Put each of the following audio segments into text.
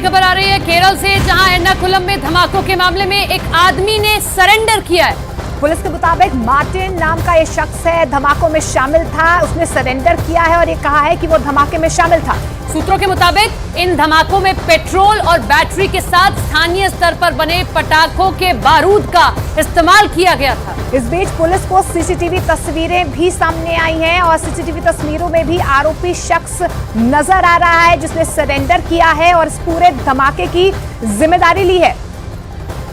खबर आ रही है केरल से, जहां एर्नाकुलम में धमाकों के मामले में एक आदमी ने सरेंडर किया है। पुलिस के मुताबिक मार्टिन नाम का ये शख्स है, धमाकों में शामिल था। उसने सरेंडर किया है और ये कहा है कि वो धमाके में शामिल था। सूत्रों के मुताबिक इन धमाकों में पेट्रोल और बैटरी के साथ स्थानीय स्तर पर बने पटाखों के बारूद का इस्तेमाल किया गया था। इस बीच पुलिस को सीसीटीवी तस्वीरें भी सामने आई हैं और सीसीटीवी तस्वीरों में भी आरोपी शख्स नजर आ रहा है जिसने सरेंडर किया है और इस पूरे धमाके की जिम्मेदारी ली है।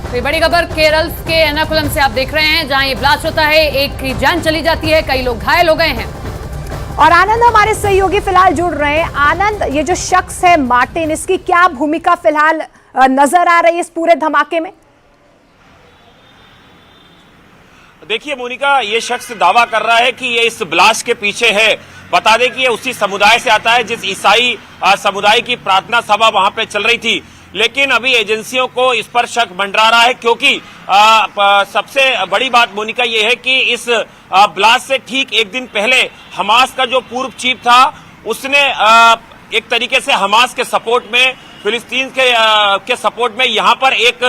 तो बड़ी खबर केरल के एर्नाकुलम से आप देख रहे हैं, जहां ये ब्लास्ट होता है, एक की जान चली जाती है, कई लोग घायल हो गए हैं। और आनंद हमारे सहयोगी फिलहाल जुड़ रहे हैं। आनंद, ये जो शख्स है मार्टिन, इसकी क्या भूमिका फिलहाल नजर आ रही है इस पूरे धमाके में? देखिए मोनिका, ये शख्स दावा कर रहा है कि ये इस ब्लास्ट के पीछे है। बता दें कि ये उसी समुदाय से आता है जिस ईसाई समुदाय की प्रार्थना सभा वहां पे चल रही थी। लेकिन अभी एजेंसियों को इस पर शक मंडरा रहा है, क्योंकि सबसे बड़ी बात मोनिका ये है कि इस ब्लास्ट से ठीक एक दिन पहले हमास का जो पूर्व चीफ था, उसने एक तरीके से हमास के सपोर्ट में, फिलिस्तीन के सपोर्ट में यहाँ पर एक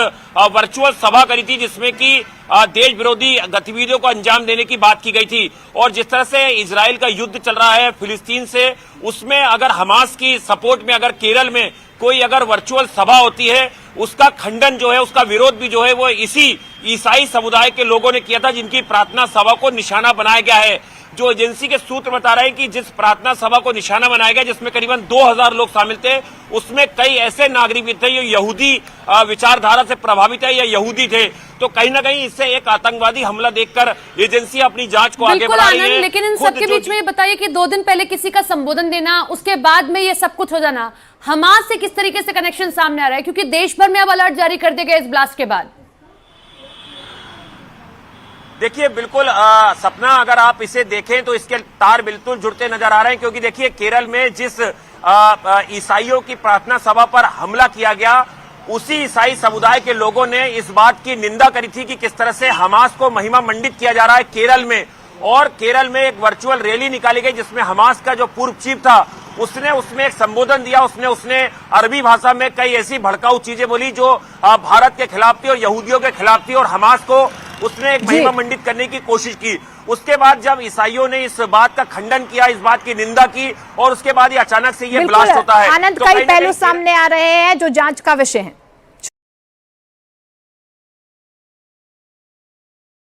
वर्चुअल सभा करी थी, जिसमें कि देश विरोधी गतिविधियों को अंजाम देने की बात की गई थी। और जिस तरह से इजराइल का युद्ध चल रहा है फिलिस्तीन से, उसमें अगर हमास की सपोर्ट में अगर केरल में कोई अगर वर्चुअल सभा होती है, उसका खंडन जो है, उसका विरोध भी जो है वो इसी ईसाई समुदाय के लोगों ने किया था, जिनकी प्रार्थना सभा को निशाना बनाया गया है। जो एजेंसी के सूत्र बता रहे हैं कि जिस प्रार्थना सभा को निशाना बनाया गया, जिसमें करीबन 2000 लोग शामिल थे, उसमें कई ऐसे नागरिक भी थे जो यहूदी विचारधारा से प्रभावित है या यहूदी थे। तो कहीं ना कहीं इससे एक आतंकवादी हमला देखकर एजेंसी अपनी जांच को आगे बढ़ा रही है। लेकिन इन सबके बीच में बताइए कि 2 दिन पहले किसी का संबोधन देना, उसके बाद में ये सब कुछ हो जाना, हमास से किस तरीके से कनेक्शन सामने आ रहा है? क्योंकि देश भर में अब अलर्ट जारी कर दिया गया इस ब्लास्ट के बाद। देखिए बिल्कुल सपना, अगर आप इसे देखें तो इसके तार बिल्कुल जुड़ते नजर आ रहे हैं, क्योंकि देखिए केरल में जिस ईसाइयों की प्रार्थना सभा पर हमला किया गया, उसी ईसाई समुदाय के लोगों ने इस बात की निंदा करी थी कि किस तरह से हमास को महिमा मंडित किया जा रहा है केरल में। और केरल में एक वर्चुअल रैली निकाली गई, जिसमें हमास का जो पूर्व चीफ था, उसने उसमें एक संबोधन दिया। उसने अरबी भाषा में कई ऐसी भड़काऊ चीजें बोली जो भारत के खिलाफ थी और यहूदियों के खिलाफ थी, और हमास को उसने एक महिमा मंडित करने की कोशिश की। उसके बाद जब ईसाइयों ने इस बात का खंडन किया, इस बात की निंदा की, और उसके बाद ही अचानक से ये ब्लास्ट होता है। आनंद, कई पहलू सामने आ रहे हैं जो जांच का विषय है।